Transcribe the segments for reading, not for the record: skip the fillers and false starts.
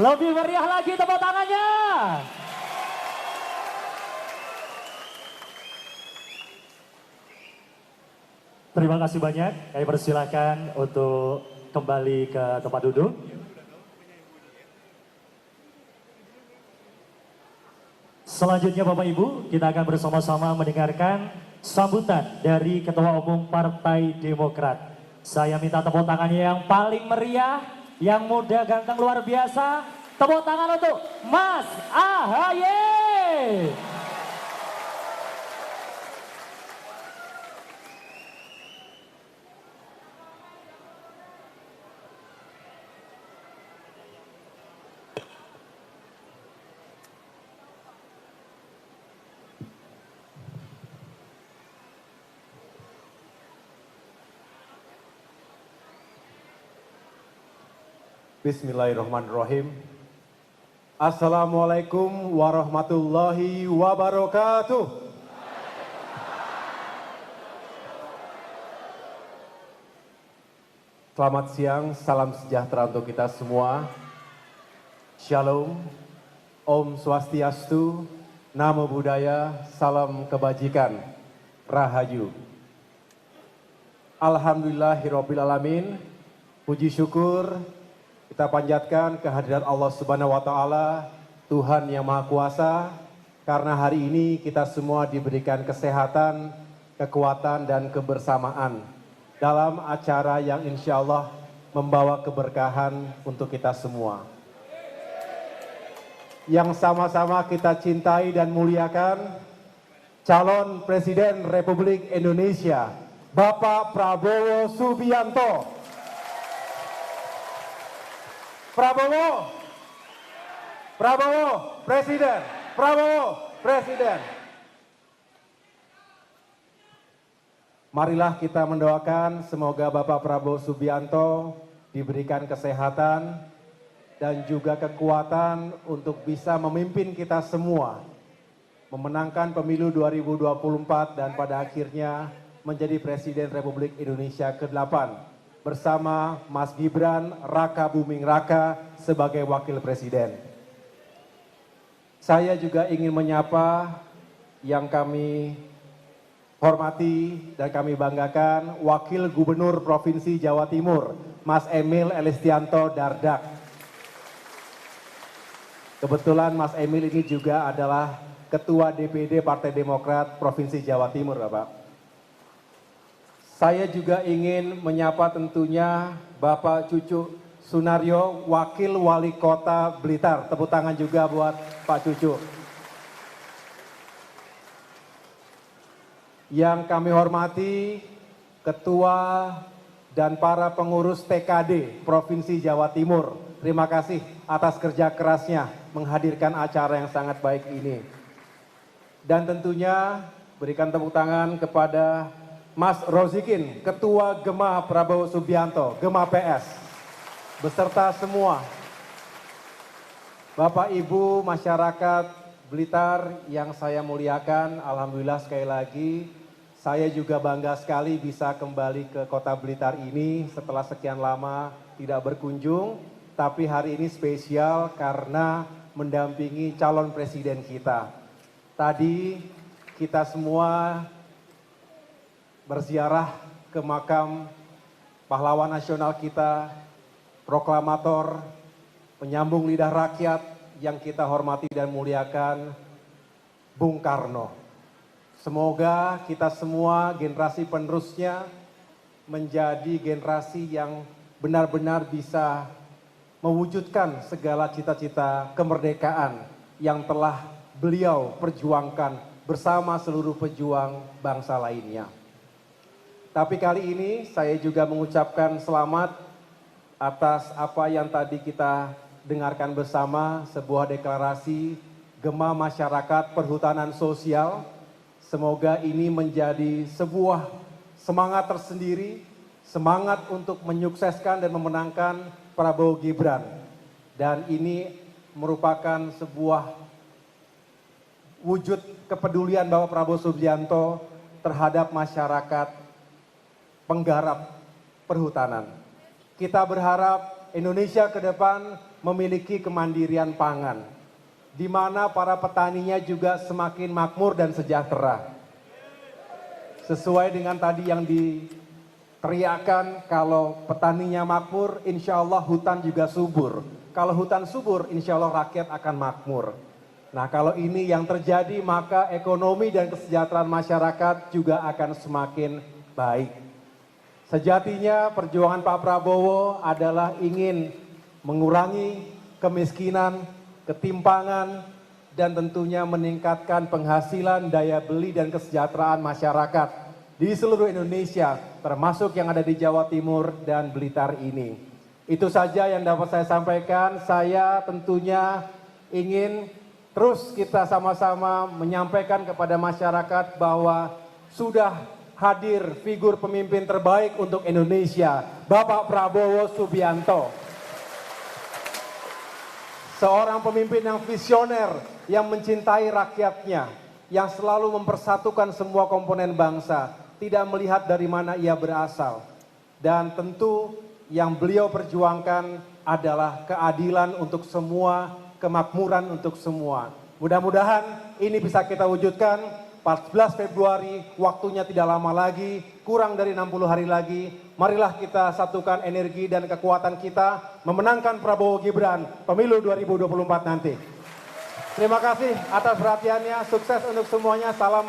Lebih meriah lagi tepuk tangannya. Terima kasih banyak. Kami persilahkan untuk kembali ke tempat duduk. Selanjutnya Bapak Ibu, kita akan bersama-sama mendengarkan sambutan dari Ketua Umum Partai Demokrat. Saya minta tepuk tangannya yang paling meriah, yang muda, ganteng, luar biasa. Tepuk tangan untuk Mas AHY. Bismillahirrahmanirrahim. Assalamualaikum warahmatullahi wabarakatuh. Selamat siang, salam sejahtera untuk kita semua. Shalom, Om Swastiastu, Namo Buddhaya, salam kebajikan, Rahayu. Alhamdulillahirrabbilalamin, puji syukur kita panjatkan kehadirat Allah Subhanahu wa Ta'ala, Tuhan yang Maha Kuasa, karena hari ini kita semua diberikan kesehatan, kekuatan, dan kebersamaan dalam acara yang insya Allah membawa keberkahan untuk kita semua. Yang sama-sama kita cintai dan muliakan, calon Presiden Republik Indonesia, Bapak Prabowo Subianto. Prabowo, Prabowo, Presiden, Prabowo, Presiden. Marilah kita mendoakan semoga Bapak Prabowo Subianto diberikan kesehatan dan juga kekuatan untuk bisa memimpin kita semua, memenangkan pemilu 2024 dan pada akhirnya menjadi Presiden Republik Indonesia ke-8. Bersama Mas Gibran Raka Buming Raka sebagai Wakil Presiden. Saya juga ingin menyapa yang kami hormati dan kami banggakan Wakil Gubernur Provinsi Jawa Timur, Mas Emil Elistianto Dardak. Kebetulan Mas Emil ini juga adalah Ketua DPD Partai Demokrat Provinsi Jawa Timur, Bapak. Saya juga ingin menyapa tentunya Bapak Cucu Sunaryo, Wakil Wali Kota Blitar. Tepuk tangan juga buat Pak Cucu. Yang kami hormati Ketua dan para pengurus TKD Provinsi Jawa Timur. Terima kasih atas kerja kerasnya menghadirkan acara yang sangat baik ini. Dan tentunya berikan tepuk tangan kepada Mas Rozikin, Ketua Gema Prabowo Subianto, Gema PS, beserta semua Bapak Ibu masyarakat Blitar yang saya muliakan. Alhamdulillah sekali lagi saya juga bangga sekali bisa kembali ke kota Blitar ini setelah sekian lama tidak berkunjung. Tapi hari ini spesial karena mendampingi calon presiden kita. Tadi kita semua berziarah ke makam pahlawan nasional kita, proklamator, penyambung lidah rakyat yang kita hormati dan muliakan, Bung Karno. Semoga kita semua generasi penerusnya menjadi generasi yang benar-benar bisa mewujudkan segala cita-cita kemerdekaan yang telah beliau perjuangkan bersama seluruh pejuang bangsa lainnya. Tapi kali ini saya juga mengucapkan selamat atas apa yang tadi kita dengarkan bersama, sebuah deklarasi Gema Masyarakat Perhutanan Sosial. Semoga ini menjadi sebuah semangat tersendiri, semangat untuk menyukseskan dan memenangkan Prabowo Gibran. Dan ini merupakan sebuah wujud kepedulian Bapak Prabowo Subianto terhadap masyarakat penggarap perhutanan. Kita berharap Indonesia ke depan memiliki kemandirian pangan, di mana para petaninya juga semakin makmur dan sejahtera. Sesuai dengan tadi yang diteriakan, kalau petaninya makmur, insya Allah hutan juga subur. Kalau hutan subur, insya Allah rakyat akan makmur. Nah, kalau ini yang terjadi, maka ekonomi dan kesejahteraan masyarakat juga akan semakin baik. Sejatinya perjuangan Pak Prabowo adalah ingin mengurangi kemiskinan, ketimpangan, dan tentunya meningkatkan penghasilan, daya beli, dan kesejahteraan masyarakat di seluruh Indonesia, termasuk yang ada di Jawa Timur dan Blitar ini. Itu saja yang dapat saya sampaikan. Saya tentunya ingin terus kita sama-sama menyampaikan kepada masyarakat bahwa sudah hadir figur pemimpin terbaik untuk Indonesia, Bapak Prabowo Subianto. Seorang pemimpin yang visioner, yang mencintai rakyatnya, yang selalu mempersatukan semua komponen bangsa, tidak melihat dari mana ia berasal. Dan tentu yang beliau perjuangkan adalah keadilan untuk semua, kemakmuran untuk semua. Mudah-mudahan ini bisa kita wujudkan. 14 Februari, waktunya tidak lama lagi, kurang dari 60 hari lagi. Marilah kita satukan energi dan kekuatan kita memenangkan Prabowo Gibran pemilu 2024 nanti. Terima kasih atas perhatiannya, sukses untuk semuanya, salam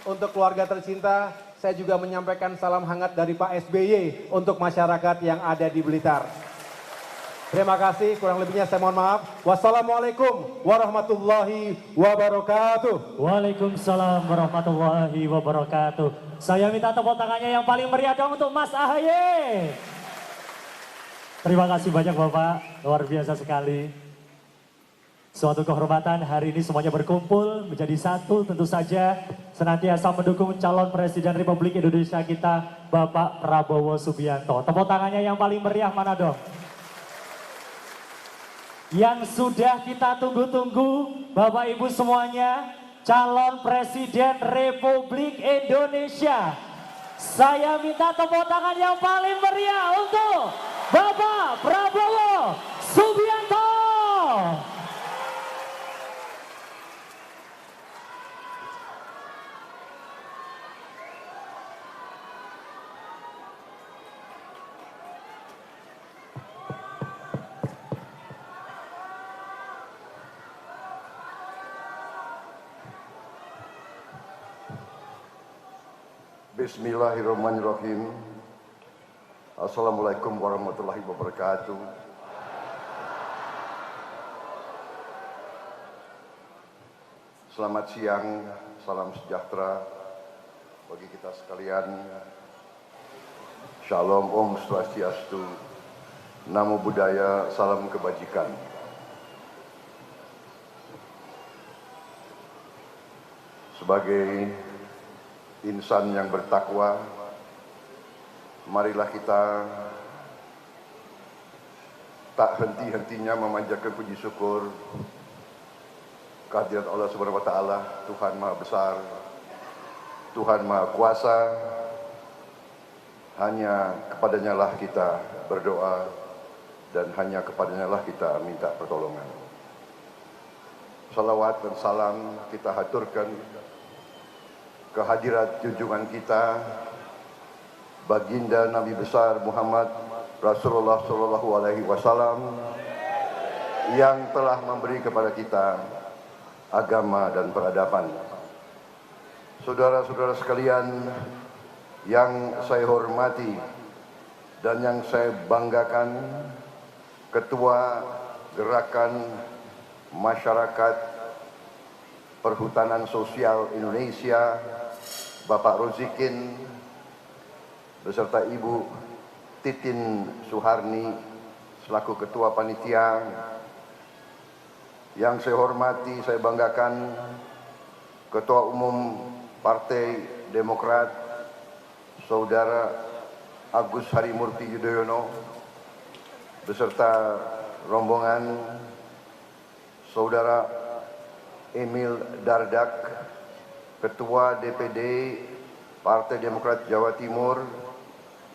untuk keluarga tercinta. Saya juga menyampaikan salam hangat dari Pak SBY untuk masyarakat yang ada di Blitar. Terima kasih, kurang lebihnya saya mohon maaf. Wassalamualaikum warahmatullahi wabarakatuh. Waalaikumsalam warahmatullahi wabarakatuh. Saya minta tepuk tangannya yang paling meriah dong untuk Mas AHY. Terima kasih banyak Bapak, luar biasa sekali. Suatu kehormatan hari ini semuanya berkumpul menjadi satu, tentu saja senantiasa mendukung calon Presiden Republik Indonesia kita, Bapak Prabowo Subianto. Tepuk tangannya yang paling meriah mana dong? Yang sudah kita tunggu-tunggu, Bapak Ibu semuanya, calon Presiden Republik Indonesia. Saya minta tepuk tangan yang paling meriah untuk Bapak Prabowo Subianto. Bismillahirrahmanirrahim. Assalamualaikum warahmatullahi wabarakatuh. Selamat siang, salam sejahtera bagi kita sekalian. Shalom, Om Swastiastu, Namo Buddhaya, salam kebajikan. Sebagai insan yang bertakwa, marilah kita tak henti-hentinya memanjatkan puji syukur kehadirat Allah Subhanahu wa taala, Tuhan Maha Besar, Tuhan Maha Kuasa. Hanya kepadanya lah kita berdoa dan hanya kepadanya lah kita minta pertolongan. Salawat dan salam kita haturkan kehadirat junjungan kita, Baginda Nabi besar Muhammad Rasulullah Shallallahu Alaihi Wasallam, yang telah memberi kepada kita agama dan peradaban. Saudara-saudara sekalian yang saya hormati dan yang saya banggakan, Ketua Gerakan Masyarakat Perhutanan Sosial Indonesia, Bapak Rozikin, beserta Ibu Titin Suharni selaku Ketua Panitia. Yang saya hormati, saya banggakan Ketua Umum Partai Demokrat, Saudara Agus Harimurti Yudhoyono, beserta rombongan Saudara Emil Dardak, Ketua DPD Partai Demokrat Jawa Timur,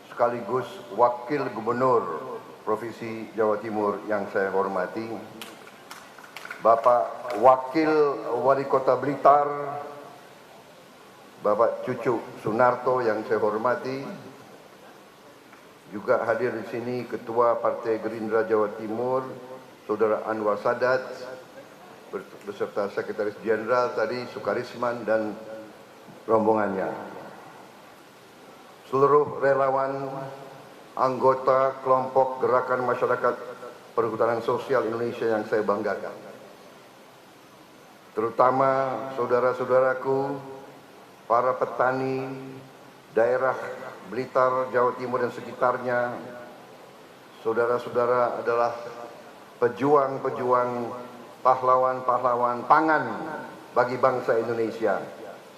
sekaligus Wakil Gubernur Provinsi Jawa Timur yang saya hormati, Bapak Wakil Wali Kota Blitar, Bapak Cucu Sunarto yang saya hormati, juga hadir di sini Ketua Partai Gerindra Jawa Timur, Saudara Anwar Sadat, beserta Sekretaris Jenderal tadi Sukarisman dan rombongannya. Seluruh relawan, anggota kelompok Gerakan Masyarakat Perhutanan Sosial Indonesia yang saya banggakan. Terutama saudara-saudaraku, para petani daerah Blitar, Jawa Timur dan sekitarnya. Saudara-saudara adalah pejuang-pejuang, pahlawan-pahlawan pangan bagi bangsa Indonesia.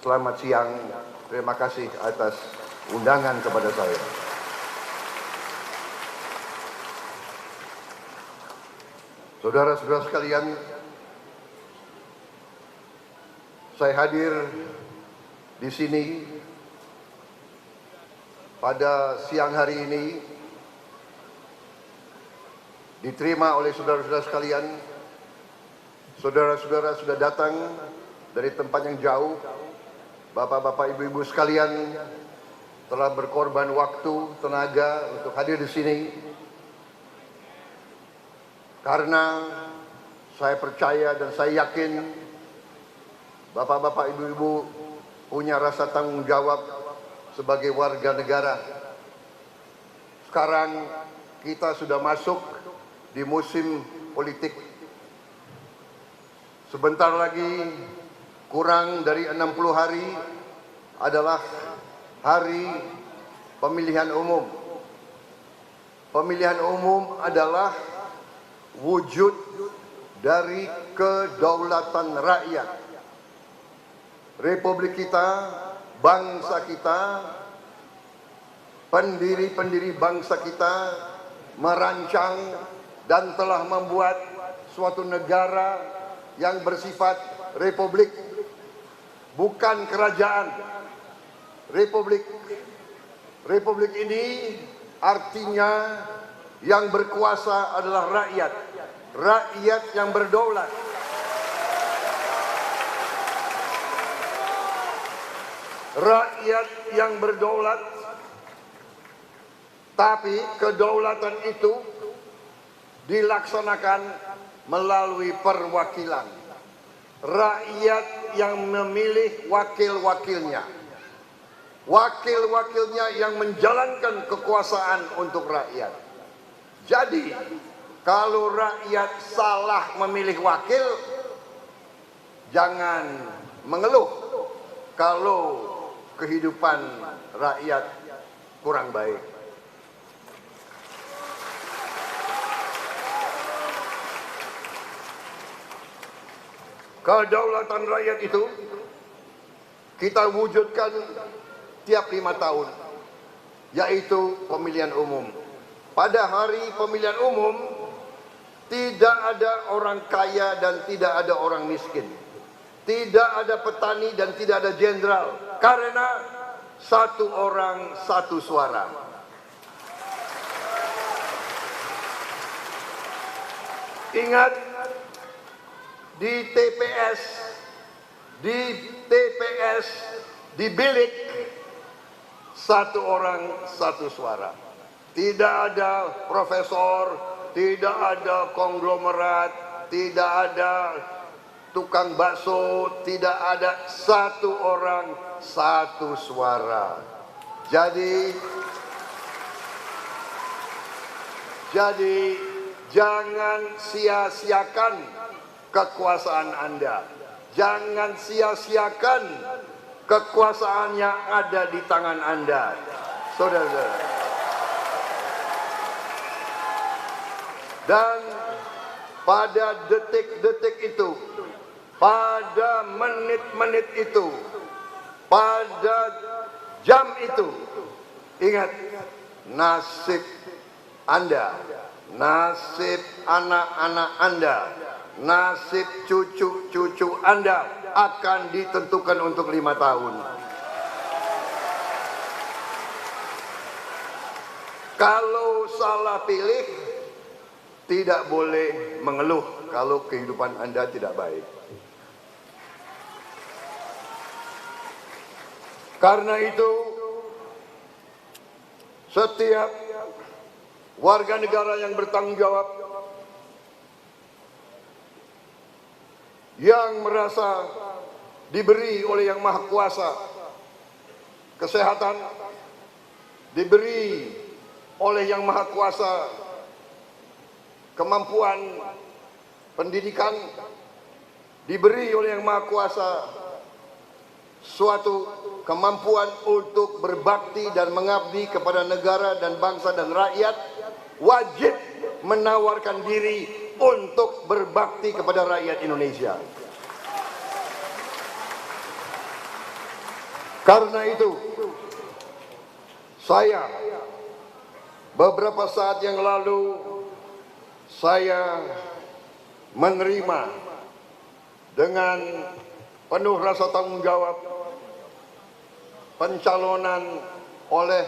Selamat siang, terima kasih atas undangan kepada saya. Saudara-saudara sekalian, saya hadir di sini pada siang hari ini diterima oleh saudara-saudara sekalian. Saudara-saudara sudah datang dari tempat yang jauh. Bapak-bapak, ibu-ibu sekalian telah berkorban waktu, tenaga untuk hadir di sini. Karena saya percaya dan saya yakin bapak-bapak, ibu-ibu punya rasa tanggung jawab sebagai warga negara. Sekarang kita sudah masuk di musim politik. Sebentar lagi, kurang dari 60 hari adalah hari pemilihan umum. Pemilihan umum adalah wujud dari kedaulatan rakyat. Republik kita, bangsa kita, pendiri-pendiri bangsa kita merancang dan telah membuat suatu negara yang bersifat republik, bukan kerajaan. Republik. Republik ini artinya yang berkuasa adalah rakyat. Rakyat yang berdaulat. Rakyat yang berdaulat, tapi kedaulatan itu dilaksanakan melalui perwakilan. Rakyat yang memilih wakil-wakilnya. Wakil-wakilnya yang menjalankan kekuasaan untuk rakyat. Jadi, kalau rakyat salah memilih wakil, jangan mengeluh kalau kehidupan rakyat kurang baik. Kedaulatan rakyat itu kita wujudkan tiap 5 tahun, yaitu pemilihan umum. Pada hari pemilihan umum, tidak ada orang kaya dan tidak ada orang miskin. Tidak ada petani dan tidak ada jenderal. Karena satu orang, satu suara. Ingat, di TPS, di bilik, satu orang, satu suara. Tidak ada profesor, tidak ada konglomerat, tidak ada tukang bakso, tidak ada, satu orang, satu suara. Jadi jangan sia-siakan kekuasaan Anda. Jangan sia-siakan kekuasaan yang ada di tangan Anda. Saudara-saudara. Dan pada detik-detik itu, pada menit-menit itu, pada jam itu, ingat, nasib Anda, nasib anak-anak Anda, nasib cucu-cucu Anda akan ditentukan untuk 5 tahun. Kalau salah pilih, tidak boleh mengeluh kalau kehidupan Anda tidak baik. Karena itu, setiap warga negara yang bertanggung jawab, yang merasa diberi oleh Yang Maha Kuasa kesehatan, diberi oleh Yang Maha Kuasa kemampuan pendidikan, diberi oleh Yang Maha Kuasa suatu kemampuan untuk berbakti dan mengabdi kepada negara dan bangsa dan rakyat, wajib menawarkan diri untuk berbakti kepada rakyat Indonesia. Karena itu, saya beberapa saat yang lalu saya menerima dengan penuh rasa tanggung jawab pencalonan oleh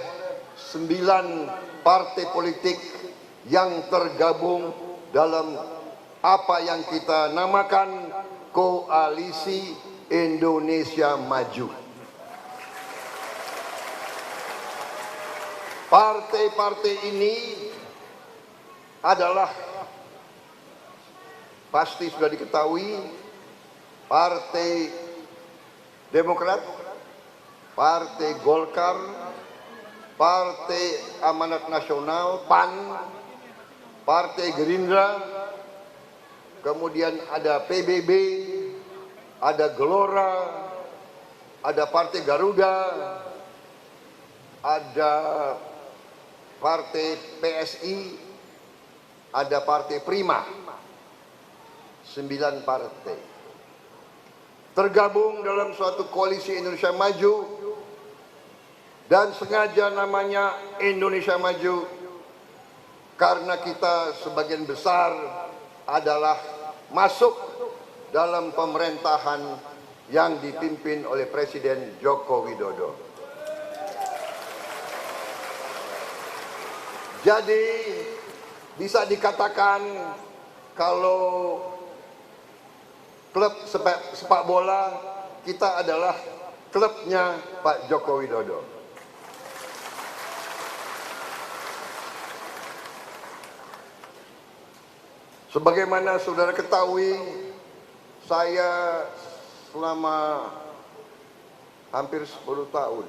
9 partai politik yang tergabung dalam apa yang kita namakan Koalisi Indonesia Maju. Partai-partai ini adalah pasti sudah diketahui Partai Demokrat, Partai Golkar, Partai Amanat Nasional, PAN, Partai Gerindra, kemudian ada PBB, ada Gelora, ada Partai Garuda, ada Partai PSI, ada Partai Prima, 9 partai tergabung dalam suatu koalisi Indonesia Maju, dan sengaja namanya Indonesia Maju karena kita sebagian besar adalah masuk dalam pemerintahan yang dipimpin oleh Presiden Joko Widodo. Jadi bisa dikatakan kalau klub sepak bola kita adalah klubnya Pak Joko Widodo. Sebagaimana saudara ketahui, saya selama hampir 10 tahun.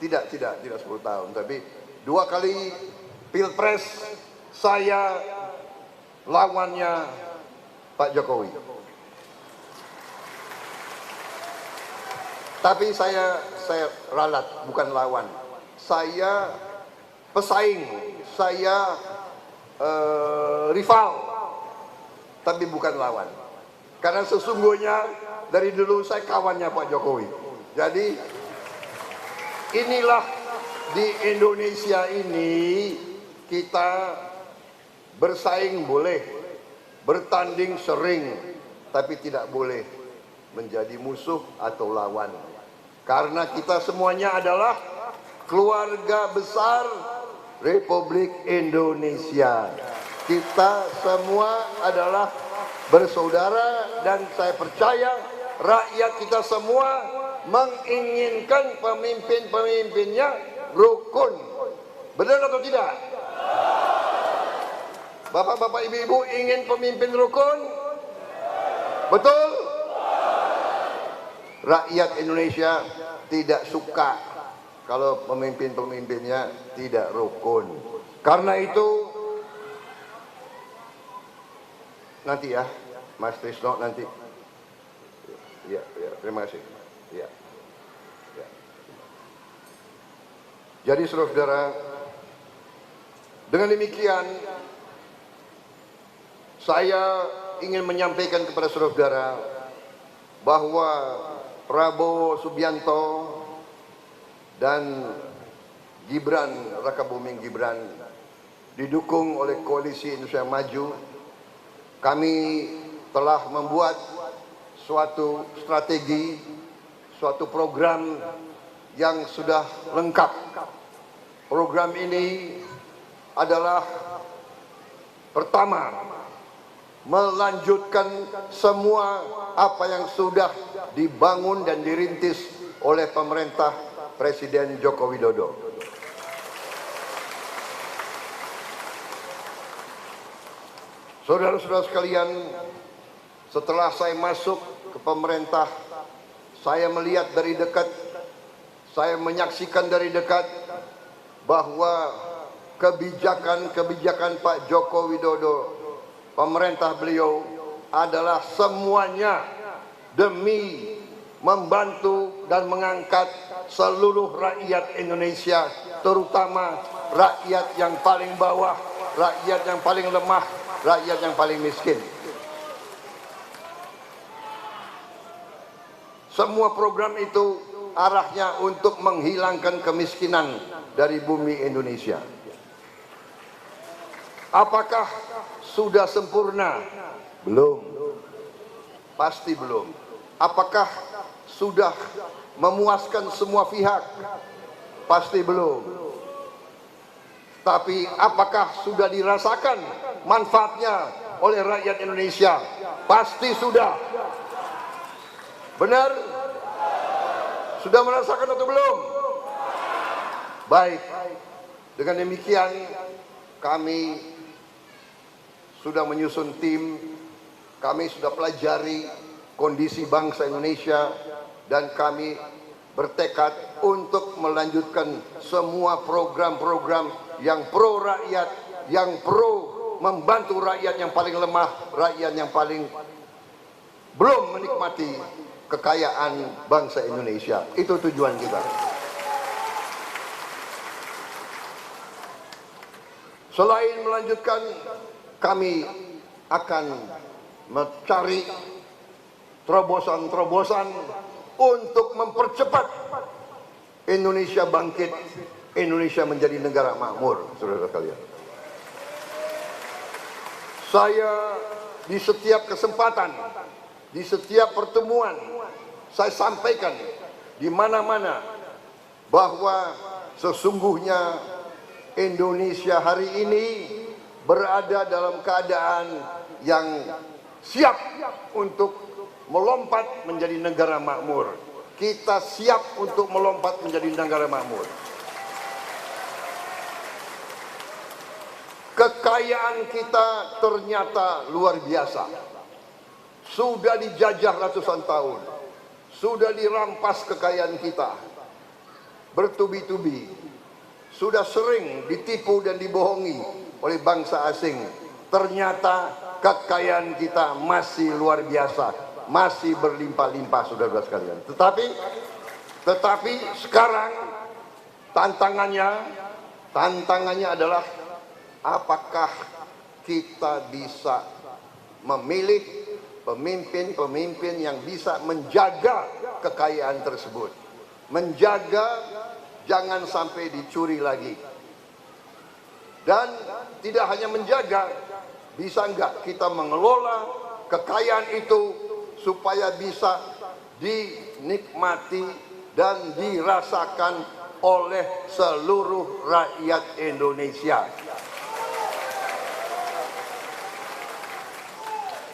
Tidak 10 tahun, tapi 2 kali Pilpres saya lawannya Pak Jokowi. Tapi saya ralat, bukan lawan. Saya pesaing, saya rival, tapi bukan lawan. Karena sesungguhnya dari dulu saya kawannya Pak Jokowi. Jadi inilah di Indonesia ini kita bersaing boleh, bertanding sering, tapi tidak boleh menjadi musuh atau lawan. Karena kita semuanya adalah keluarga besar Republik Indonesia. Kita semua adalah bersaudara, dan saya percaya rakyat kita semua menginginkan pemimpin-pemimpinnya rukun. Benar atau tidak? Bapak-bapak, ibu-ibu ingin pemimpin rukun? Betul? Rakyat Indonesia tidak suka kalau pemimpin-pemimpinnya tidak rukun. Karena itu, nanti ya, Mas Trisno nanti. Ya, terima kasih. Ya. Jadi saudara-saudara, dengan demikian saya ingin menyampaikan kepada saudara-saudara bahwa Prabowo Subianto dan Gibran Rakabuming Gibran didukung oleh Koalisi Indonesia Maju. Kami telah membuat suatu strategi, suatu program yang sudah lengkap. program ini adalah pertama, melanjutkan semua apa yang sudah dibangun dan dirintis oleh pemerintah Presiden Joko Widodo. Saudara-saudara sekalian, setelah saya masuk ke pemerintah, saya melihat dari dekat, saya menyaksikan dari dekat bahwa kebijakan-kebijakan Pak Joko Widodo, pemerintah beliau adalah semuanya demi membantu dan mengangkat seluruh rakyat Indonesia, terutama rakyat yang paling bawah, rakyat yang paling lemah, rakyat yang paling miskin. Semua program itu arahnya untuk menghilangkan kemiskinan dari bumi Indonesia. Apakah sudah sempurna? Belum. Pasti belum. Apakah sudah memuaskan semua pihak? Pasti belum. Tapi apakah sudah dirasakan manfaatnya oleh rakyat Indonesia? Pasti sudah. Benar? Sudah merasakan atau belum? Baik. Dengan demikian kami sudah menyusun tim, kami sudah pelajari kondisi bangsa Indonesia, dan kami bertekad untuk melanjutkan semua program-program yang pro rakyat, yang pro membantu rakyat yang paling lemah, rakyat yang paling belum menikmati kekayaan bangsa Indonesia. Itu tujuan kita. Selain melanjutkan, kami akan mencari terobosan-terobosan untuk mempercepat Indonesia bangkit, Indonesia menjadi negara makmur, saudara sekalian. Saya di setiap kesempatan, di setiap pertemuan, saya sampaikan di mana-mana bahwa sesungguhnya Indonesia hari ini berada dalam keadaan yang siap untuk melompat menjadi negara makmur. Kita siap untuk melompat menjadi negara makmur. Kekayaan kita ternyata luar biasa. Sudah dijajah ratusan tahun. Sudah dirampas kekayaan kita bertubi-tubi. Sudah sering ditipu dan dibohongi oleh bangsa asing. Ternyata kekayaan kita masih luar biasa, masih berlimpah-limpah, saudara sekalian. Tetapi sekarang tantangannya adalah apakah kita bisa memilih pemimpin-pemimpin yang bisa menjaga kekayaan tersebut, menjaga jangan sampai dicuri lagi. Dan tidak hanya menjaga, bisa enggak kita mengelola kekayaan itu supaya bisa dinikmati dan dirasakan oleh seluruh rakyat Indonesia.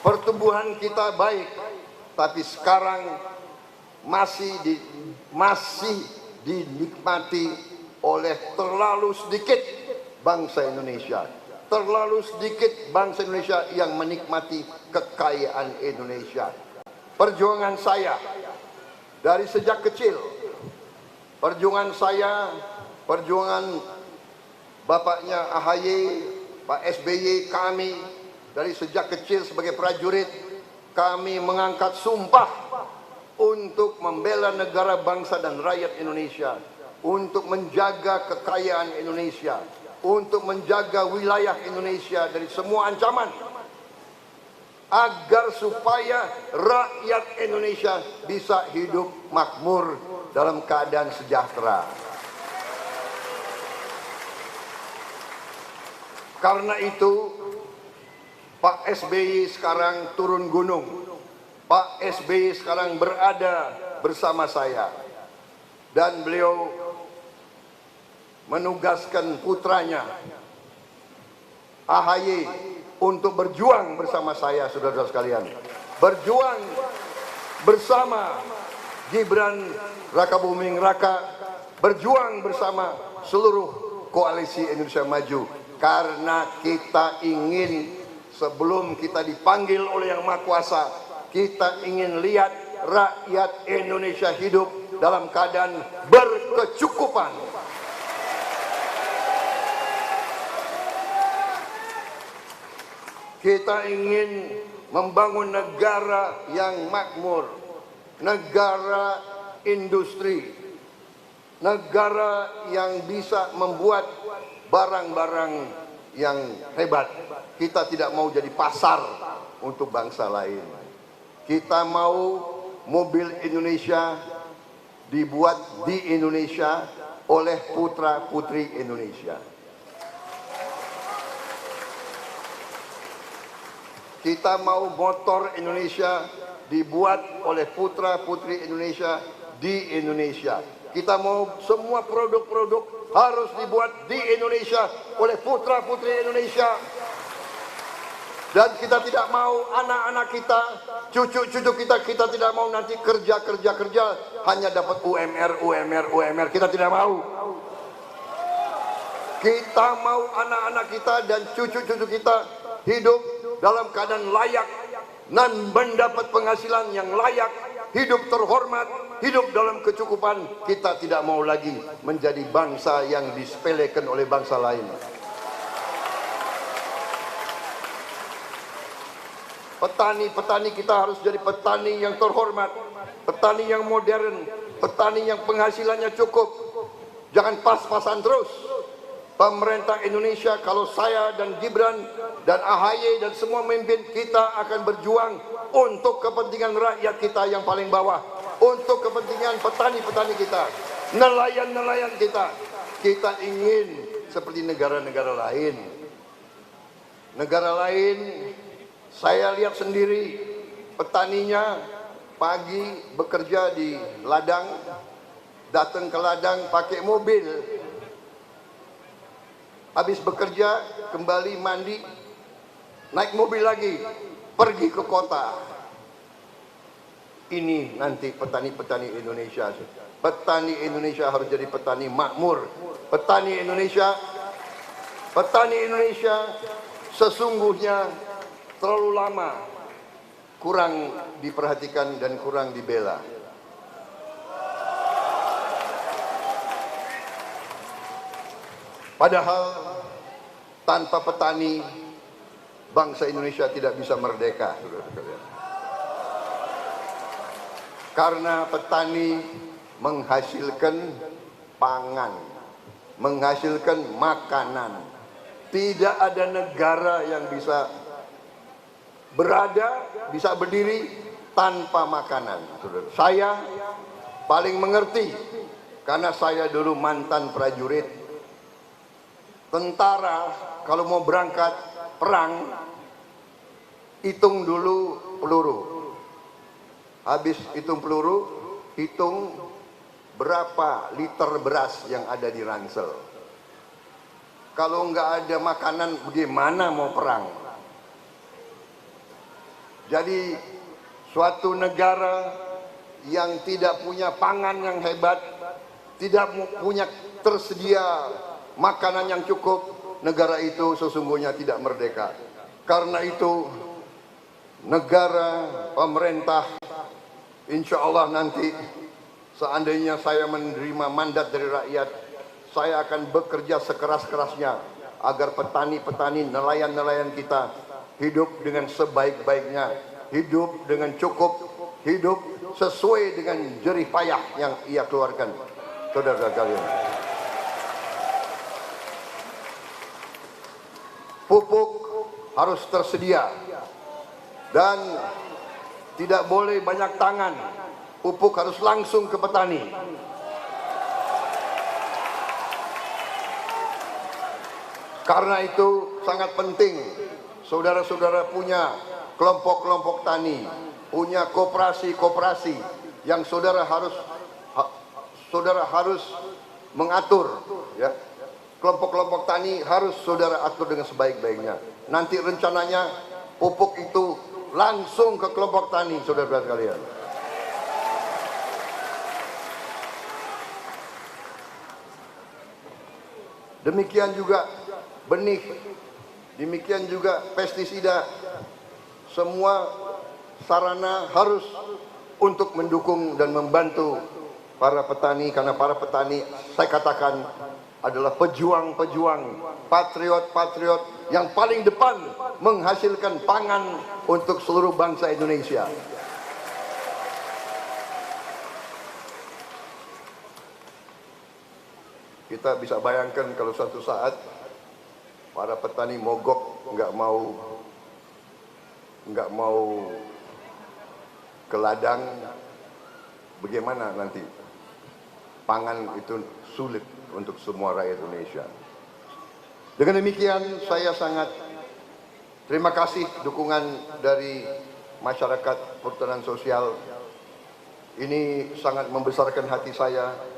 Pertumbuhan kita baik, tapi sekarang masih dinikmati oleh terlalu sedikit bangsa Indonesia. Terlalu sedikit bangsa Indonesia yang menikmati kekayaan Indonesia. Perjuangan saya dari sejak kecil, perjuangan bapaknya AHY, Pak SBY, kami dari sejak kecil sebagai prajurit, kami mengangkat sumpah untuk membela negara, bangsa dan rakyat Indonesia, untuk menjaga kekayaan Indonesia, untuk menjaga wilayah Indonesia dari semua ancaman, agar supaya rakyat Indonesia bisa hidup makmur dalam keadaan sejahtera. Karena itu Pak SBY sekarang turun gunung. Pak SBY sekarang berada bersama saya. Dan beliau menugaskan putranya AHY untuk berjuang bersama saya, saudara-saudara sekalian. Berjuang bersama Gibran Rakabuming Raka, berjuang bersama seluruh koalisi Indonesia Maju. Karena kita ingin, sebelum kita dipanggil oleh Yang Maha Kuasa, kita ingin lihat rakyat Indonesia hidup dalam keadaan berkecukupan. Kita ingin membangun negara yang makmur, negara industri, negara yang bisa membuat barang-barang yang hebat. Kita tidak mau jadi pasar untuk bangsa lain. Kita mau mobil Indonesia dibuat di Indonesia oleh putra-putri Indonesia. Kita mau motor Indonesia dibuat oleh putra-putri Indonesia di Indonesia. Kita mau semua produk-produk harus dibuat di Indonesia oleh putra-putri Indonesia. Dan kita tidak mau anak-anak kita, cucu-cucu kita tidak mau nanti kerja hanya dapat UMR. Kita tidak mau. Kita mau anak-anak kita dan cucu-cucu kita hidup dalam keadaan layak dan mendapat penghasilan yang layak, hidup terhormat, hidup dalam kecukupan. Kita tidak mau lagi menjadi bangsa yang disepelekan oleh bangsa lain. Petani-petani kita harus jadi petani yang terhormat, petani yang modern, petani yang penghasilannya cukup. Jangan pas-pasan terus. Pemerintah Indonesia, kalau saya dan Gibran dan AHY dan semua pemimpin, kita akan berjuang untuk kepentingan rakyat kita yang paling bawah, untuk kepentingan petani-petani kita, nelayan-nelayan kita. Kita ingin seperti negara-negara lain. Negara lain, saya lihat sendiri, petaninya pagi bekerja di ladang, datang ke ladang pakai mobil. Habis bekerja, kembali mandi, naik mobil lagi, pergi ke kota. Ini nanti petani-petani Indonesia. Petani Indonesia harus jadi petani makmur. Petani Indonesia sesungguhnya terlalu lama kurang diperhatikan dan kurang dibela. Padahal tanpa petani, bangsa Indonesia tidak bisa merdeka. Karena petani menghasilkan pangan, menghasilkan makanan. Tidak ada negara yang bisa berada, bisa berdiri tanpa makanan. Saya paling mengerti karena saya dulu mantan prajurit. Tentara kalau mau berangkat perang, hitung dulu peluru. Habis hitung peluru, hitung berapa liter beras yang ada di ransel. Kalau nggak ada makanan, bagaimana mau perang? Jadi suatu negara yang tidak punya pangan yang hebat, tidak punya tersedia makanan yang cukup, negara itu sesungguhnya tidak merdeka. Karena itu negara, pemerintah, insya Allah nanti seandainya saya menerima mandat dari rakyat, saya akan bekerja sekeras-kerasnya agar petani-petani, nelayan-nelayan kita hidup dengan sebaik-baiknya, hidup dengan cukup, hidup sesuai dengan jerih payah yang ia keluarkan. Saudara-saudara kalian, pupuk harus tersedia dan tidak boleh banyak tangan. Pupuk harus langsung ke petani. Karena itu sangat penting saudara-saudara punya kelompok-kelompok tani, punya koperasi-koperasi yang saudara harus mengatur, ya. kelompok-kelompok tani harus saudara atur dengan sebaik-baiknya. Nanti rencananya pupuk itu langsung ke kelompok tani, saudara-saudara sekalian. Demikian juga benih, demikian juga pestisida, semua sarana harus untuk mendukung dan membantu para petani, karena para petani saya katakan adalah pejuang-pejuang, patriot-patriot yang paling depan menghasilkan pangan untuk seluruh bangsa Indonesia. Kita bisa bayangkan kalau suatu saat para petani mogok, nggak mau ke ladang, bagaimana nanti pangan itu sulit untuk semua rakyat Indonesia. Dengan demikian saya sangat terima kasih dukungan dari masyarakat perhutanan sosial. Ini sangat membesarkan hati saya.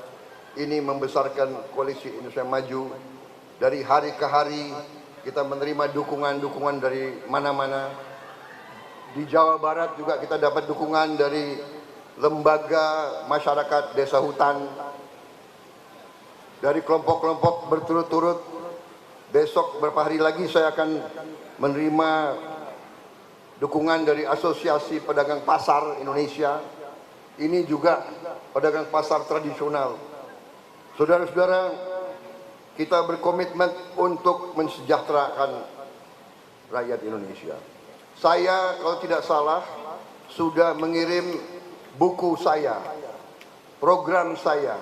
Ini membesarkan Koalisi Indonesia Maju. Dari hari ke hari kita menerima dukungan-dukungan dari mana-mana. Di Jawa Barat juga kita dapat dukungan dari lembaga masyarakat desa hutan, dari kelompok-kelompok berturut-turut. Besok beberapa hari lagi saya akan menerima dukungan dari Asosiasi Pedagang Pasar Indonesia. Ini juga pedagang pasar tradisional. Saudara-saudara, kita berkomitmen untuk mensejahterakan rakyat Indonesia. Saya kalau tidak salah sudah mengirim buku saya, program saya,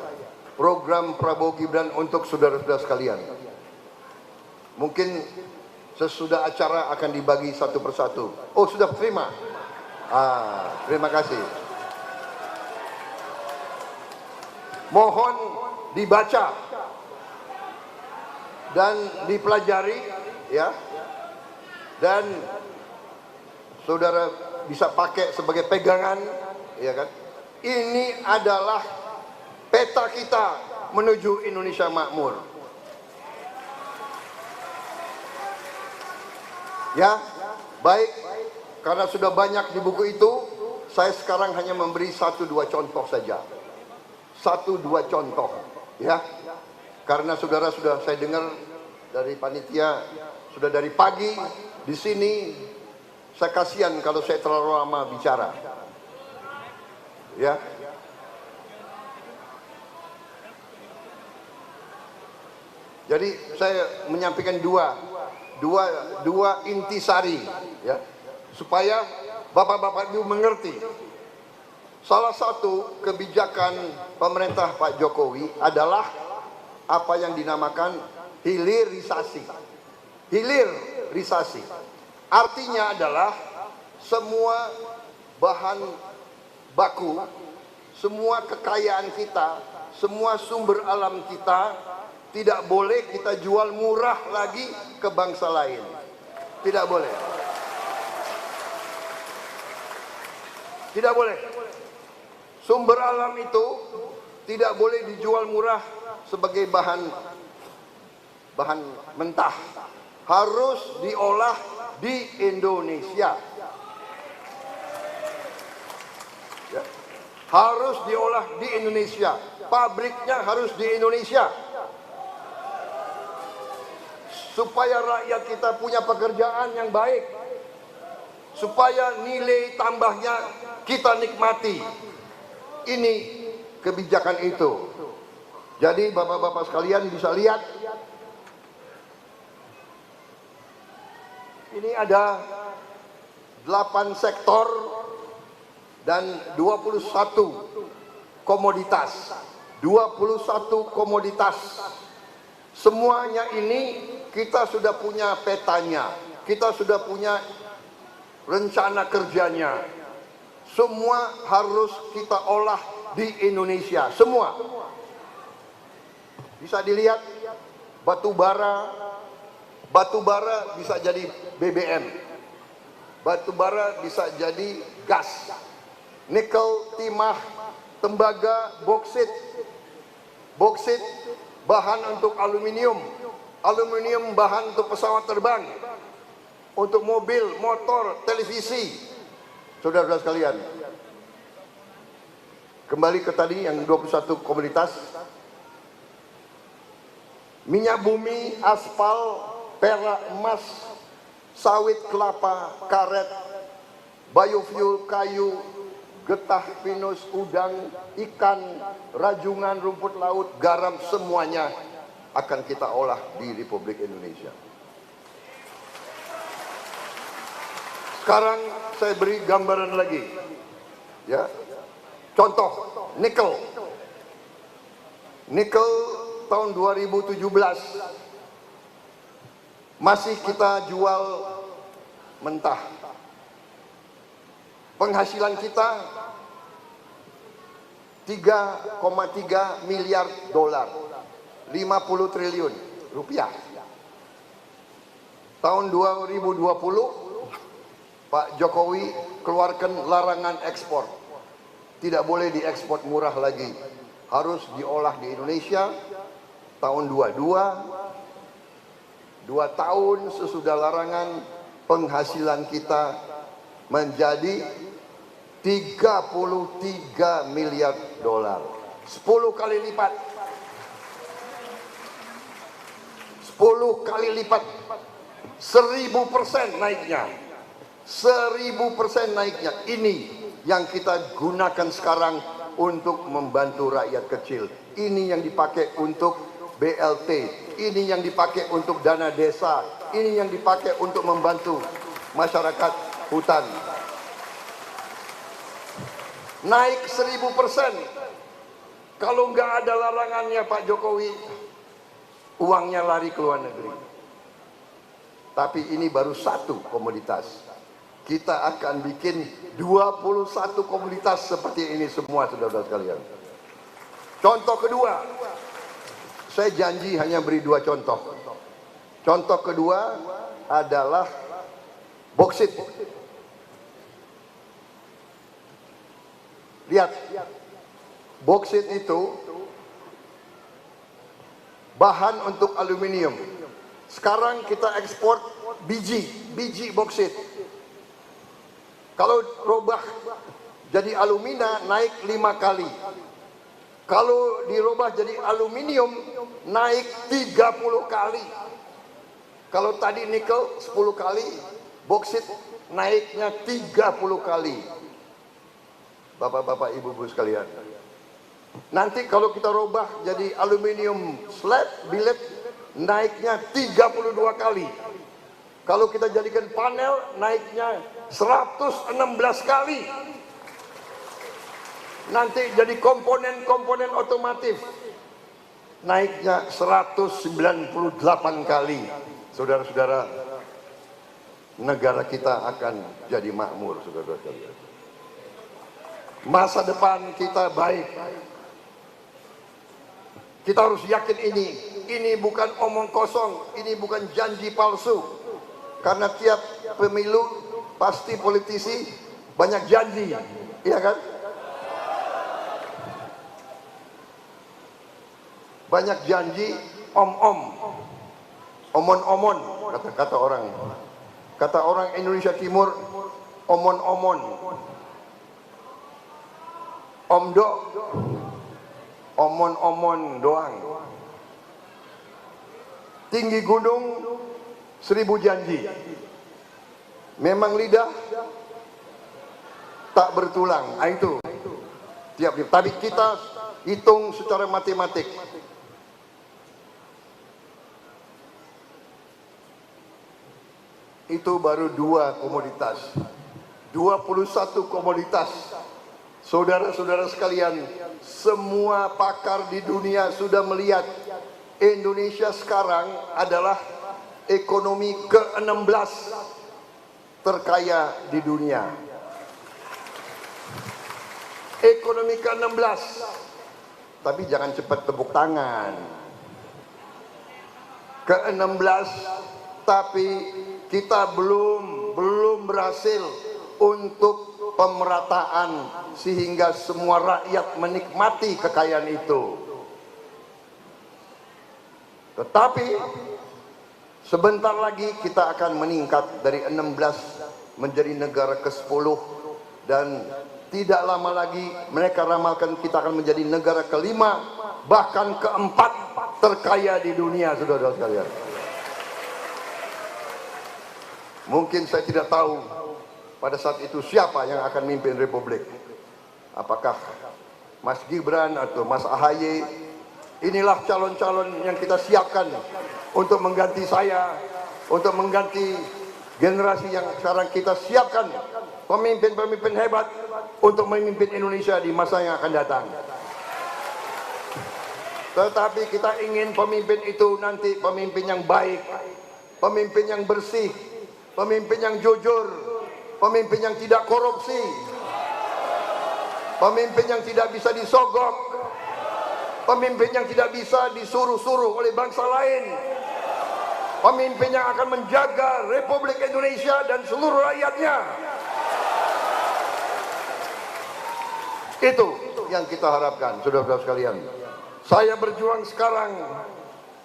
program Prabowo Gibran untuk saudara-saudara sekalian. Mungkin sesudah acara akan dibagi satu persatu. Oh, sudah terima? Terima kasih. Mohon dibaca dan dipelajari, ya, dan saudara bisa pakai sebagai pegangan, ya kan? Ini adalah peta kita menuju Indonesia makmur. Ya, baik, karena sudah banyak di buku itu, saya sekarang hanya memberi 1-2 contoh saja. 1-2 contoh, ya. Karena saudara sudah saya dengar dari panitia sudah dari pagi di sini, saya kasihan kalau saya terlalu lama bicara. Ya. Jadi saya menyampaikan dua intisari, ya, supaya bapak-bapak Ibu mengerti. Salah satu kebijakan pemerintah Pak Jokowi adalah apa yang dinamakan hilirisasi. Hilirisasi artinya adalah semua bahan baku, semua kekayaan kita, semua sumber alam kita tidak boleh kita jual murah lagi ke bangsa lain. Tidak boleh. Tidak boleh. Sumber alam itu tidak boleh dijual murah sebagai bahan mentah. Harus diolah di Indonesia. Ya. Harus diolah di Indonesia. Pabriknya harus di Indonesia. Supaya rakyat kita punya pekerjaan yang baik. Supaya nilai tambahnya kita nikmati. Ini kebijakan itu. Jadi bapak-bapak sekalian bisa lihat. Ini ada 8 sektor dan 21 komoditas. 21 komoditas. Semuanya ini kita sudah punya petanya. Kita sudah punya rencana kerjanya. Semua harus kita olah di Indonesia. Semua. Bisa dilihat batu bara bisa jadi BBM. Batu bara bisa jadi gas. Nikel, timah, tembaga, boksit. Boksit bahan untuk aluminium. aluminium bahan untuk pesawat terbang, untuk mobil, motor, televisi. Saudara-saudara sekalian, kembali ke tadi yang 21 komoditas. Minyak bumi, aspal, perak, emas, sawit kelapa, karet, biofuel, kayu, getah, pinus, udang, ikan, rajungan, rumput laut, garam, semuanya akan kita olah di Republik Indonesia. Sekarang saya beri gambaran lagi, ya. Contoh, nikel. Nikel tahun 2017 masih kita jual mentah. Penghasilan kita 3,3 miliar dolar, 50 triliun rupiah. Tahun 2020 Pak Jokowi keluarkan larangan ekspor. Tidak boleh diekspor murah lagi. Harus diolah di Indonesia. Tahun 2 tahun sesudah larangan, penghasilan kita menjadi 33 miliar dolar. 10 kali lipat. 10 kali lipat. 1000% naiknya. 1000% naiknya. Ini yang kita gunakan sekarang untuk membantu rakyat kecil. Ini yang dipakai untuk BLT. Ini yang dipakai untuk dana desa. Ini yang dipakai untuk membantu masyarakat hutan. Naik 1000%. Kalau nggak ada larangannya Pak Jokowi, uangnya lari ke luar negeri. Tapi ini baru satu komoditas. Kita akan bikin 21 komoditas seperti ini semua, saudara-saudara sekalian. Contoh kedua, saya janji hanya beri 2 contoh. Contoh kedua adalah boksit. Lihat, boksit itu bahan untuk aluminium. Sekarang kita ekspor biji boksit. Kalau robah jadi alumina naik 5 kali. Kalau dirubah jadi aluminium naik 30 kali. Kalau tadi nikel 10 kali, boksit naiknya 30 kali. Bapak-bapak, ibu-ibu sekalian. Nanti kalau kita robah jadi aluminium slab, billet, naiknya 32 kali. Kalau kita jadikan panel, naiknya 116 kali. Nanti jadi komponen-komponen otomotif, naiknya 198 kali. Saudara-saudara, negara kita akan jadi makmur, saudara-saudara. Masa depan kita baik. Kita harus yakin ini. Ini bukan omong kosong, ini bukan janji palsu. Karena tiap pemilu pasti politisi banyak janji, iya kan? Banyak janji, omon-omon, kata orang. Kata orang Indonesia Timur, omon-omon. Omdok, omon-omon doang. Tinggi gunung 1000 janji. Memang lidah tak bertulang. Itu tiap. Tapi kita hitung secara matematik. Itu baru 2 komoditas. 21 komoditas. Saudara-saudara sekalian, semua pakar di dunia sudah melihat Indonesia sekarang adalah ekonomi ke-16 terkaya di dunia. Ekonomi ke-16. Tapi jangan cepat tepuk tangan. Ke-16, tapi kita belum berhasil untuk pemerataan sehingga semua rakyat menikmati kekayaan itu. Tetapi Sebentar lagi kita akan meningkat dari 16 menjadi negara ke-10, dan tidak lama lagi mereka ramalkan kita akan menjadi negara ke-5, bahkan ke-4 terkaya di dunia, saudara-saudara sekalian. Mungkin saya tidak tahu pada saat itu siapa yang akan memimpin Republik. Apakah Mas Gibran atau Mas AHY. Inilah calon-calon yang kita siapkan untuk mengganti saya, untuk mengganti generasi yang sekarang kita siapkan, pemimpin-pemimpin hebat untuk memimpin Indonesia di masa yang akan datang. Tetapi kita ingin pemimpin itu nanti pemimpin yang baik, pemimpin yang bersih, pemimpin yang jujur, pemimpin yang tidak korupsi, pemimpin yang tidak bisa disogok, pemimpin yang tidak bisa disuruh-suruh oleh bangsa lain, pemimpin yang akan menjaga Republik Indonesia dan seluruh rakyatnya. Itu yang kita harapkan, saudara-saudara sekalian. Saya berjuang sekarang,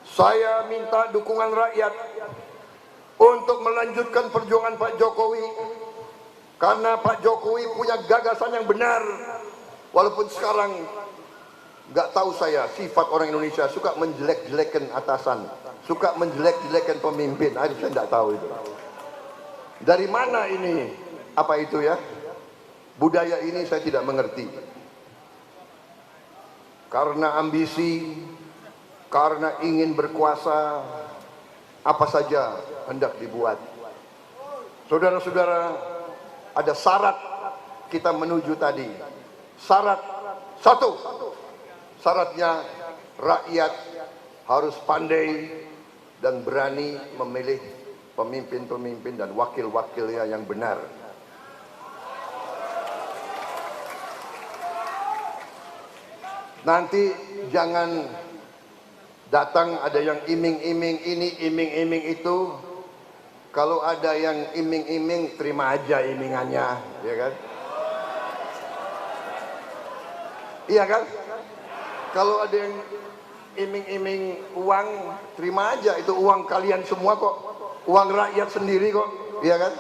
saya minta dukungan rakyat untuk melanjutkan perjuangan Pak Jokowi, karena Pak Jokowi punya gagasan yang benar. Walaupun sekarang nggak tahu saya, sifat orang Indonesia suka menjelek-jelekan atasan, suka menjelek-jelekan pemimpin. Saya nggak tahu itu. Dari mana ini? Apa itu ya? Budaya ini saya tidak mengerti. Karena ambisi, karena ingin berkuasa, apa saja hendak dibuat. Saudara-saudara, ada syarat kita menuju tadi. Syarat satu, syaratnya rakyat harus pandai dan berani memilih pemimpin-pemimpin dan wakil-wakilnya yang benar. Nanti jangan datang ada yang iming-iming ini, iming-iming itu. Kalau ada yang iming-iming, terima aja imingannya, ya kan? Iya kan? Kalau ada yang iming-iming uang, terima aja, itu uang kalian semua kok, uang rakyat sendiri kok, iya kan?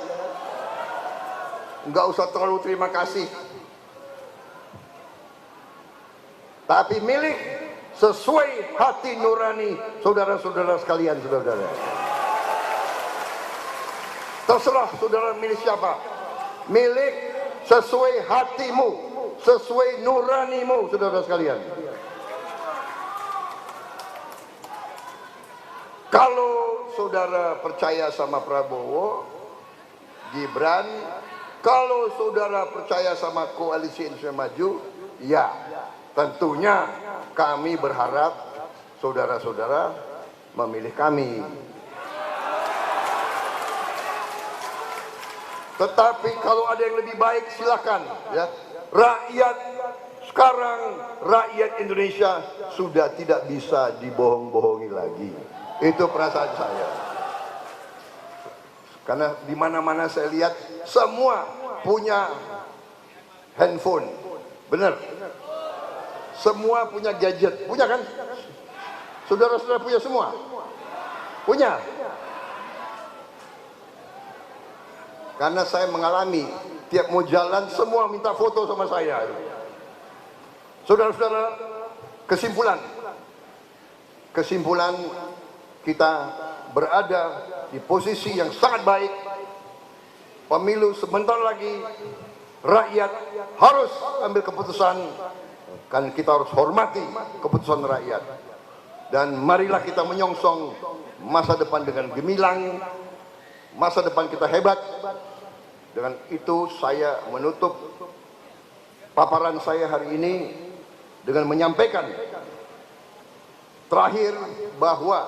Nggak usah terlalu terima kasih. Tapi milik sesuai hati nurani saudara-saudara sekalian, saudara-saudara. Terserah saudara milih siapa. Milik sesuai hatimu, sesuai nuranimu, saudara sekalian. Kalau saudara percaya sama Prabowo, Gibran, kalau saudara percaya sama koalisi Indonesia Maju, ya, tentunya kami berharap saudara-saudara memilih kami. Tetapi kalau ada yang lebih baik, silakan, ya. Rakyat sekarang, rakyat Indonesia sudah tidak bisa dibohong-bohongi lagi. Itu perasaan saya. Karena di mana-mana saya lihat semua punya handphone. Benar. Semua punya gadget. Punya kan? Saudara-saudara punya semua? Punya. Karena saya mengalami, tiap mau jalan semua minta foto sama saya. Saudara-saudara, kesimpulan kita berada di posisi yang sangat baik. Pemilu sebentar lagi, rakyat harus ambil keputusan, kan kita harus hormati keputusan rakyat. Dan marilah kita menyongsong masa depan dengan gemilang, masa depan kita hebat. Dengan itu saya menutup paparan saya hari ini dengan menyampaikan terakhir bahwa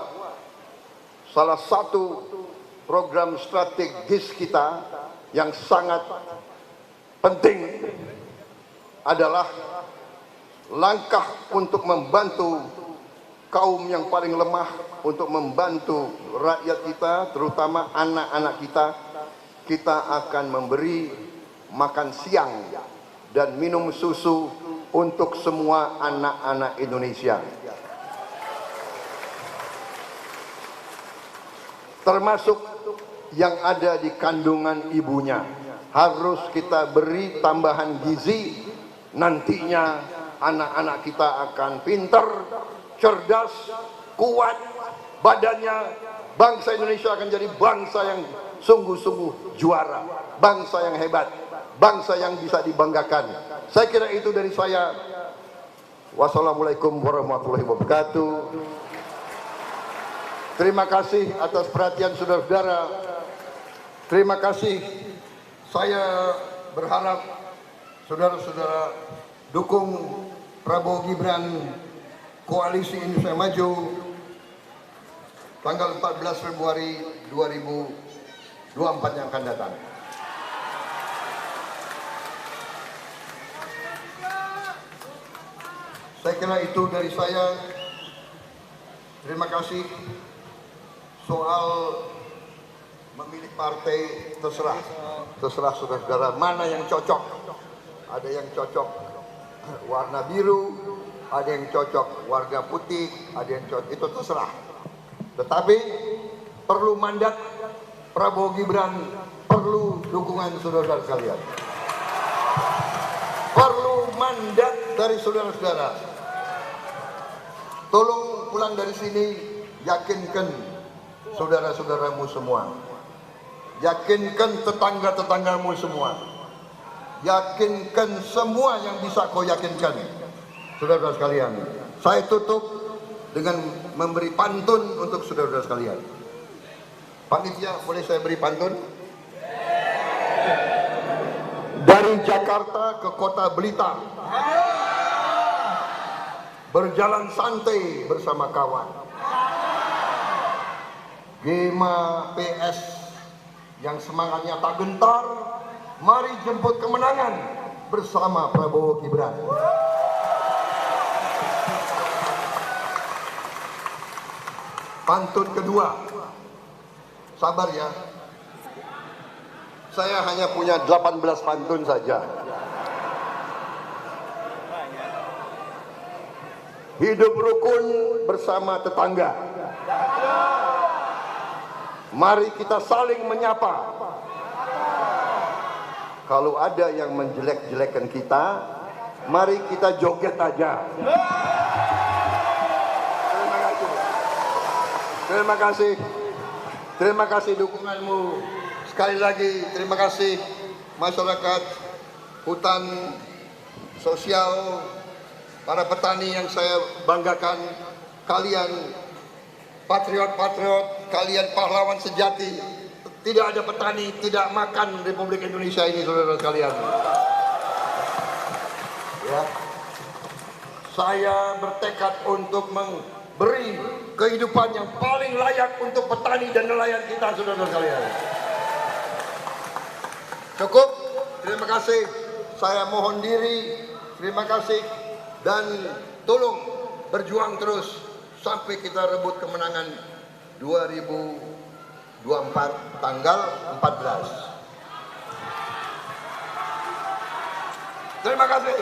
salah satu program strategis kita yang sangat penting adalah langkah untuk membantu kaum yang paling lemah, untuk membantu rakyat kita, terutama anak-anak kita. Kita akan memberi makan siang dan minum susu untuk semua anak-anak Indonesia. termasuk yang ada di kandungan ibunya. Harus kita beri tambahan gizi, nantinya anak-anak kita akan pintar, cerdas, kuat badannya. Bangsa Indonesia akan jadi bangsa yang sungguh-sungguh juara, bangsa yang hebat, bangsa yang bisa dibanggakan. Saya kira itu dari saya. Wassalamualaikum warahmatullahi wabarakatuh. Terima kasih atas perhatian saudara-saudara. Terima kasih. Saya berharap saudara-saudara dukung Prabowo Gibran, Koalisi Indonesia Maju, tanggal 14 Februari 2024 yang akan datang. Saya kira itu dari saya. Terima kasih. Soal memilih partai terserah saudara-saudara mana yang cocok. Ada yang cocok warna biru, ada yang cocok warna putih, ada yang cocok, itu terserah. Tetapi perlu mandat Prabowo Gibran, perlu dukungan saudara-saudara sekalian. Perlu mandat dari saudara-saudara. Tolong pulang dari sini, yakinkan saudara-saudaramu semua. Yakinkan tetangga-tetanggamu semua. Yakinkan semua yang bisa kau yakinkan. Saudara-saudara sekalian, saya tutup dengan memberi pantun untuk saudara-saudara sekalian. Panitia, boleh saya beri pantun? Dari Jakarta ke kota Blitar, berjalan santai bersama kawan. Gema PS yang semangatnya tak gentar, mari jemput kemenangan bersama Prabowo Gibran. Pantun kedua, sabar ya. Saya hanya punya 18 pantun saja. Hidup rukun bersama tetangga. Mari kita saling menyapa. Kalau ada yang menjelek-jelekan kita, mari kita joget aja. Terima kasih. Terima kasih dukunganmu. Sekali lagi terima kasih masyarakat hutan sosial, para petani yang saya banggakan. Kalian patriot-patriot, kalian pahlawan sejati. Tidak ada petani tidak makan Republik Indonesia ini, saudara sekalian. Ya. Saya bertekad untuk memberi kehidupan yang paling layak untuk petani dan nelayan kita, saudara sekalian. Cukup, terima kasih. Saya mohon diri, terima kasih. Dan tolong berjuang terus sampai kita rebut kemenangan 2024 tanggal 14. Terima kasih.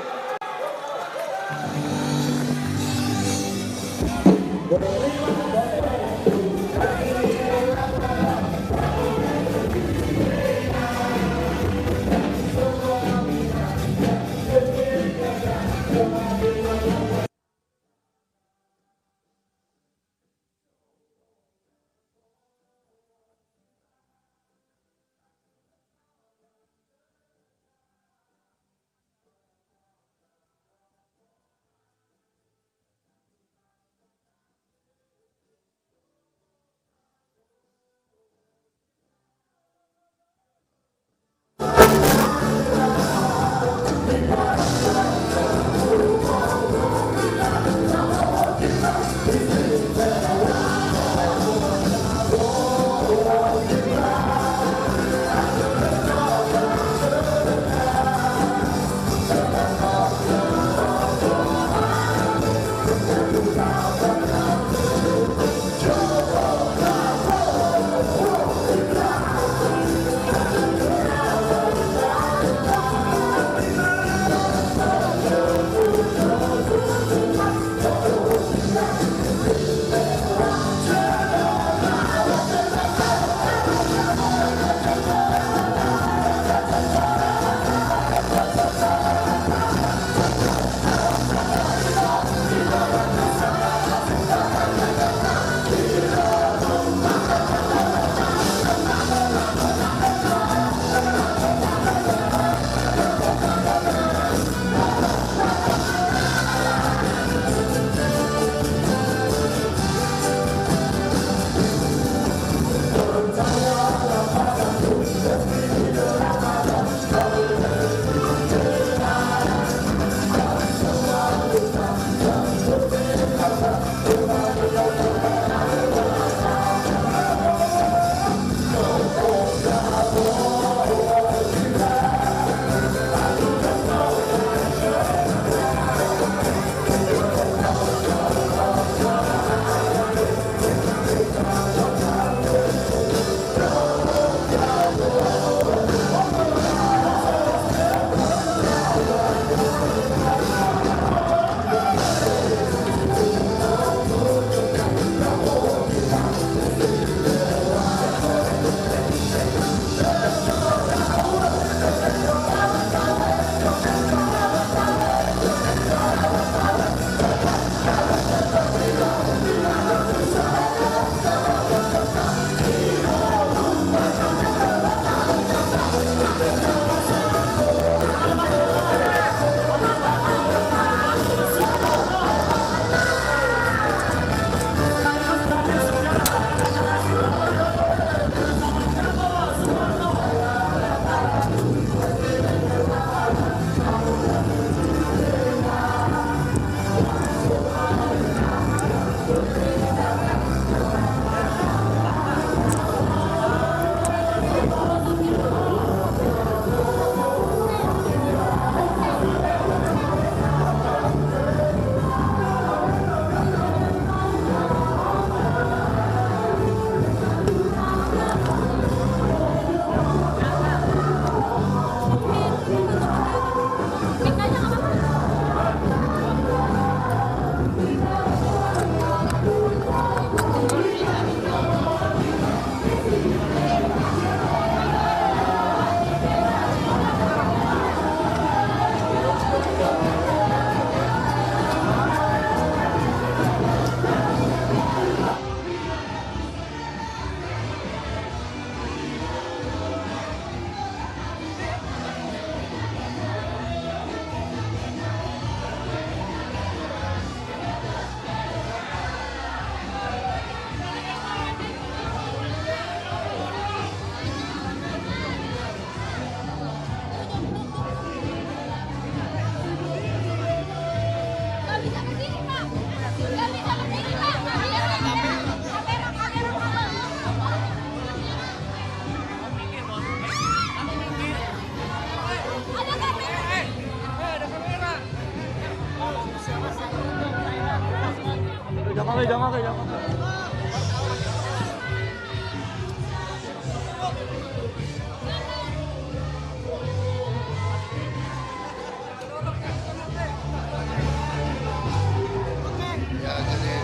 Ya, jadi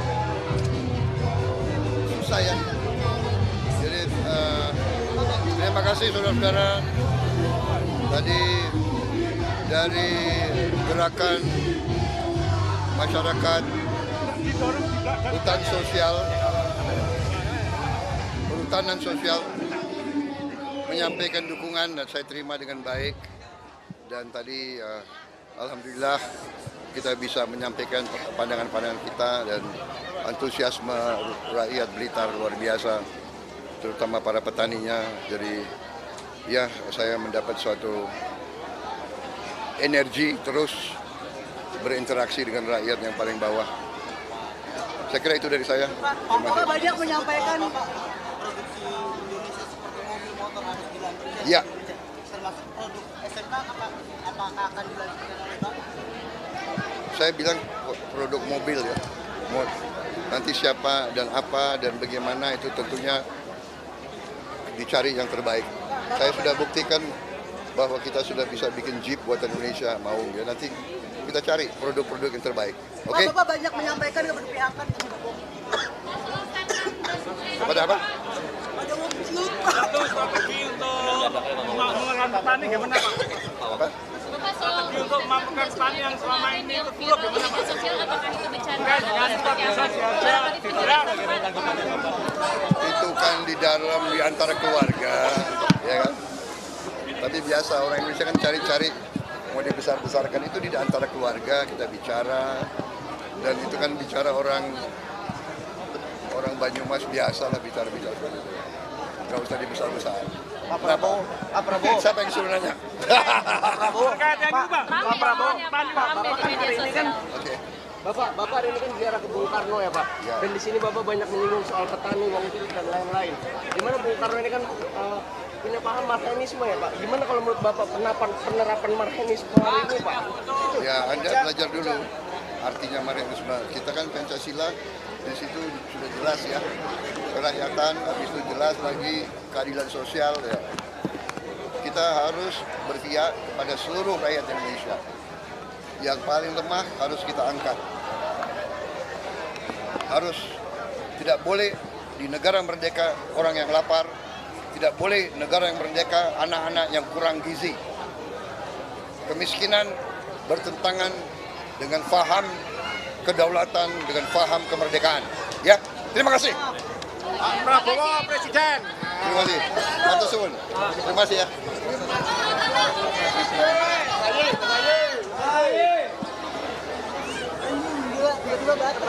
susah ya. Jadi terima kasih saudara-saudara. Tadi dari gerakan masyarakat hutan sosial, perhutanan sosial menyampaikan dukungan dan saya terima dengan baik. Dan tadi alhamdulillah kita bisa menyampaikan pandangan-pandangan kita dan antusiasme rakyat Blitar luar biasa, terutama para petaninya. Jadi ya saya mendapat suatu energi terus berinteraksi dengan rakyat yang paling bawah. Saya kira itu dari saya. Bapak banyak menyampaikan Pak. Ya, Termasuk produk SMK apakah akan dilanjutkan oleh Bapak? saya bilang produk mobil ya. Nanti siapa dan apa dan bagaimana itu tentunya dicari yang terbaik. Saya sudah buktikan bahwa kita sudah bisa bikin Jeep buatan Indonesia, mau ya nanti kita cari produk-produk yang terbaik. Oke? Bapak banyak menyampaikan keberpihakan Kepada apa? pada mobil. Strategi untuk memampukan petani gimana Pak? Apa? Strategi untuk memampukan petani yang selama ini terpuruk gimana Pak? Dengan strategi saja tidak. Itu kan di dalam di antara keluarga, ya kan? Tapi biasa orang Indonesia kan cari-cari mau dibesar-besarkan itu di antara keluarga kita bicara, dan itu kan bicara orang Banyumas biasa lah bicara. Gak usah dibesar-besar. Pak Prabowo. Siapa yang suruh nanya? Terkait yang itu Pak. Pak Prabowo. Bapak kan hari ini kan Oke. Bapak hari ini kan ziarah ke Bung Karno ya Pak. Ya. Dan di sini Bapak banyak menyinggung soal petani, monopil dan lain-lain. Gimana Bung Karno ini kan punya paham marxisme ya Pak. Gimana kalau menurut Bapak penerapan marxisme hari ini Pak? Ya, Anda belajar dulu artinya marxisme. Kita kan Pancasila di situ sudah jelas ya, kerakyatan, habis itu jelas lagi keadilan sosial ya. Kita harus berpihak kepada seluruh rakyat Indonesia. Yang paling lemah harus kita angkat. Harus tidak boleh di negara merdeka orang yang lapar, tidak boleh negara yang merdeka anak-anak yang kurang gizi. Kemiskinan bertentangan dengan faham kedaulatan, dengan faham kemerdekaan. Ya, terima kasih. Prabowo Presiden. Terima kasih. Matur suwun. Terima kasih ya. Tiba-tiba batal.